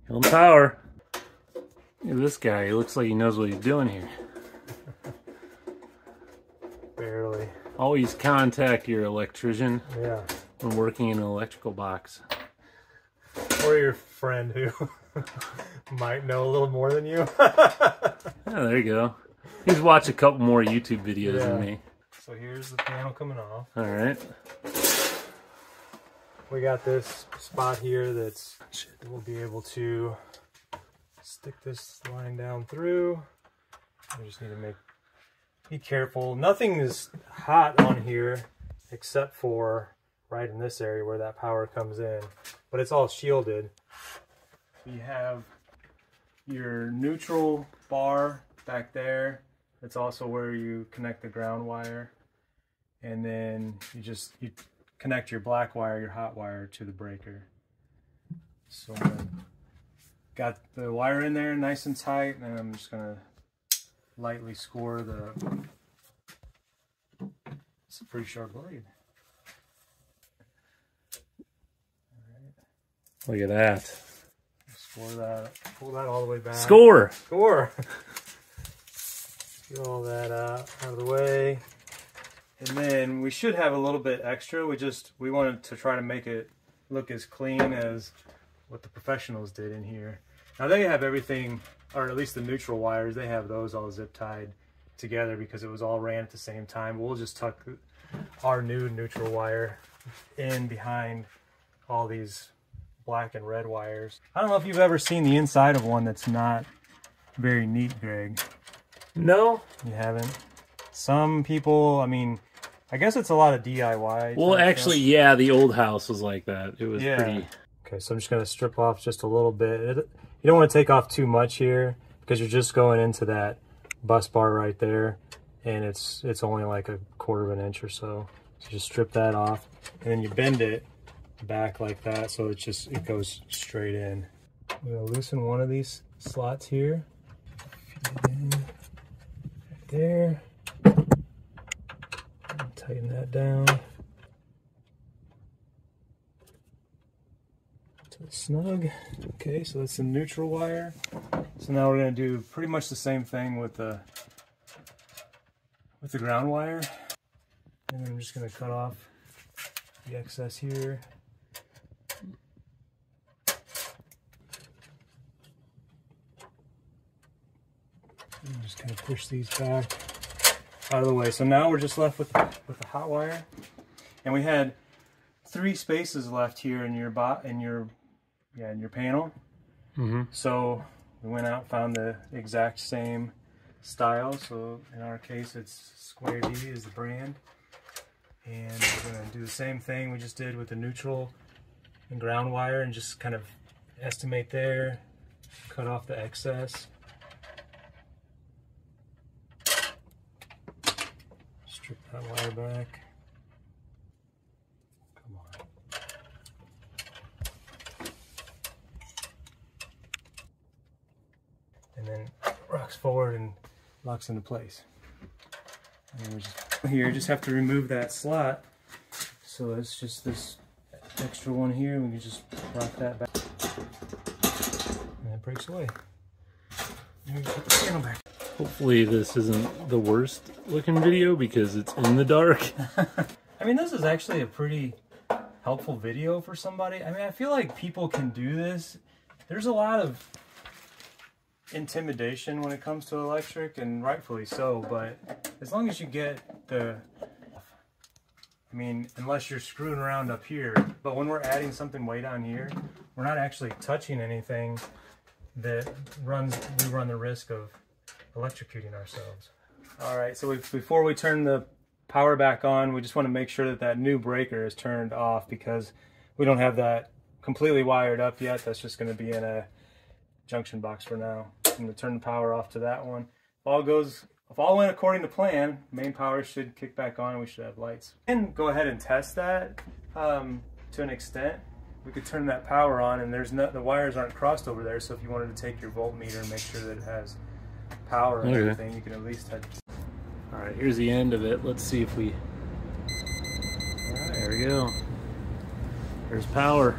Killing power. Look at this guy. He looks like he knows what he's doing here. Barely. Always contact your electrician when working in an electrical box. Or your friend who might know a little more than you. Oh, there you go. He's watched a couple more YouTube videos than me. So here's the panel coming off. All right. We got this spot here that's we'll be able to stick this line down through. We just need to be careful. Nothing is hot on here except for right in this area where that power comes in, but it's all shielded. You have your neutral bar back there. It's also where you connect the ground wire, and then you connect your black wire, your hot wire, to the breaker. So got the wire in there nice and tight, and I'm just gonna lightly score the. It's a pretty sharp blade. Look at that. Score that. Pull that all the way back. Score. Score. Get all that out of the way. And then we should have a little bit extra. We wanted to try to make it look as clean as what the professionals did in here. Now they have everything, or at least the neutral wires, they have those all zip tied together because it was all ran at the same time. We'll just tuck our new neutral wire in behind all these black and red wires. I don't know if you've ever seen the inside of one that's not very neat, Greg. No. You haven't? Some people, I mean, I guess it's a lot of DIY. Well, actually, yeah, the old house was like that. It was pretty... Okay, so I'm just going to strip off just a little bit. You don't want to take off too much here because you're just going into that bus bar right there, and it's only like 1/4 of an inch or so. So just strip that off, and then you bend it back like that so it goes straight in. I'm going to loosen one of these slots here. Feed it in right there. Tighten that down to the snug. Okay, so that's the neutral wire. So now we're going to do pretty much the same thing with the ground wire. And then I'm just going to cut off the excess here. And just kind of push these back out of the way. So now we're just left with the hot wire, and we had 3 spaces left here in your panel. So we went out, found the exact same style. So in our case, it's Square D is the brand, and we're going to do the same thing we just did with the neutral and ground wire, and just kind of estimate there, cut off the excess. Strip that wire back. Come on. And then rocks forward and locks into place. And we just have to remove that slot. So it's just this extra one here. We can just rock that back. And it breaks away. And we put the panel back. Hopefully this isn't the worst looking video because it's in the dark. I mean, this is actually a pretty helpful video for somebody. I mean, I feel like people can do this. There's a lot of intimidation when it comes to electric, and rightfully so, but as long as you get I mean, unless you're screwing around up here, but when we're adding something way down here, we're not actually touching anything that we run the risk of electrocuting ourselves. All right, so before we turn the power back on, we just want to make sure that new breaker is turned off because we don't have that completely wired up yet. That's just going to be in a junction box for now. I'm going to turn the power off to that one. If all went according to plan, main power should kick back on and we should have lights. And go ahead and test that to an extent. We could turn that power on, and the wires aren't crossed over there, so if you wanted to take your voltmeter and make sure that it has power and everything, you can at least touch. All right, here's the end of it. Let's see if we... All right, there we go. There's power.